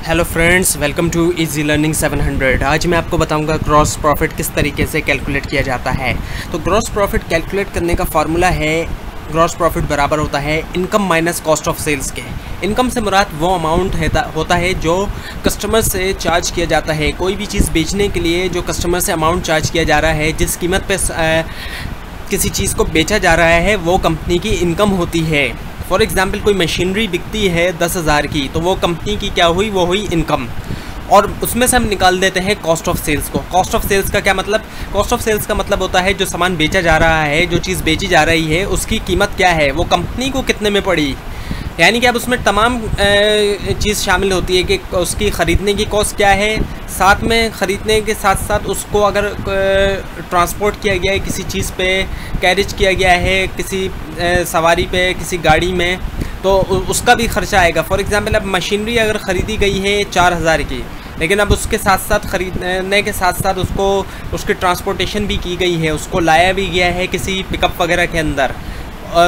Hello friends, welcome to easy learning 700। आज मैं आपको बताऊंगा ग्रॉस प्रॉफिट किस तरीके से कैलकुलेट किया जाता है। तो ग्रॉस प्रॉफिट कैलकुलेट करने का फार्मूला है, ग्रॉस प्रॉफिट बराबर होता है income minus cost of sales के। इनकम से मुराद वो अमाउंट होता है जो कस्टमर से चार्ज किया जाता है। कोई भी चीज़ बेचने के लिए जो कस्टमर से अमाउंट चार्ज किया जा रहा है, जिस कीमत पे किसी चीज़ को बेचा जा रहा है, वो कंपनी की इनकम होती है। फॉर एग्ज़ाम्पल कोई मशीनरी बिकती है 10,000 की, तो वो कंपनी की क्या हुई, वो हुई इनकम। और उसमें से हम निकाल देते हैं कॉस्ट ऑफ सेल्स को। कॉस्ट ऑफ सेल्स का क्या मतलब? कॉस्ट ऑफ सेल्स का मतलब होता है जो सामान बेचा जा रहा है, जो चीज़ बेची जा रही है, उसकी कीमत क्या है, वो कंपनी को कितने में पड़ी। यानी कि अब उसमें तमाम चीज़ शामिल होती है कि उसकी ख़रीदने की कॉस्ट क्या है, साथ में ख़रीदने के साथ साथ उसको अगर ट्रांसपोर्ट किया गया है, किसी चीज़ पे कैरेज किया गया है, किसी सवारी पे, किसी गाड़ी में, तो उसका भी ख़र्चा आएगा। फॉर एग्ज़ाम्पल अब मशीनरी अगर ख़रीदी गई है 4,000 की, लेकिन अब उसके साथ साथ ख़रीदने के साथ साथ उसकी ट्रांसपोर्टेशन भी की गई है, उसको लाया भी गया है किसी पिकअप वगैरह के अंदर,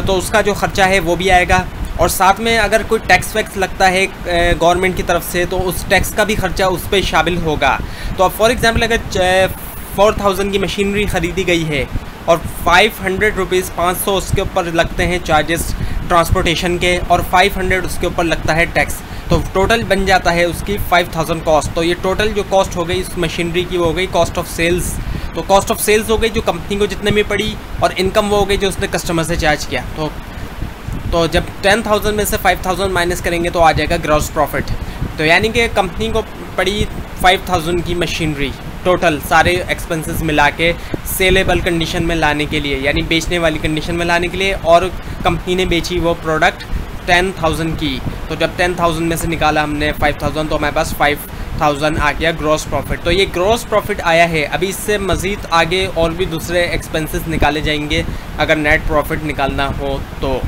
तो उसका जो ख़र्चा है वो भी आएगा। और साथ में अगर कोई टैक्स वैक्स लगता है गवर्नमेंट की तरफ से, तो उस टैक्स का भी ख़र्चा उस पर शामिल होगा। तो अब फॉर एग्ज़ाम्पल अगर 4,000 की मशीनरी ख़रीदी गई है और 500 रुपीज़ 500 उसके ऊपर लगते हैं चार्जेस ट्रांसपोर्टेशन के, और 500 उसके ऊपर लगता है टैक्स, तो टोटल बन जाता है उसकी 5,000 कॉस्ट। तो ये टोटल जो कॉस्ट हो गई इस मशीनरी की, वो हो गई कॉस्ट ऑफ सेल्स। तो कॉस्ट ऑफ सेल्स हो गई जो कंपनी को जितने में पड़ी, और इनकम वो हो गई जो उसने कस्टमर से चार्ज किया। तो जब 10,000 में से 5,000 माइनस करेंगे तो आ जाएगा ग्रॉस प्रॉफिट। तो यानी कि कंपनी को पड़ी 5,000 की मशीनरी, टोटल सारे एक्सपेंसेस मिला के सेलेबल कंडीशन में लाने के लिए, यानी बेचने वाली कंडीशन में लाने के लिए, और कंपनी ने बेची वो प्रोडक्ट 10,000 की। तो जब 10,000 में से निकाला हमने 5,000, तो हमारे पास 5,000 आ गया ग्रॉस प्रॉफिट। तो ये ग्रॉस प्रॉफिट आया है। अभी इससे मज़ीद आगे और भी दूसरे एक्सपेंसेस निकाले जाएंगे अगर नेट प्रॉफिट निकालना हो तो।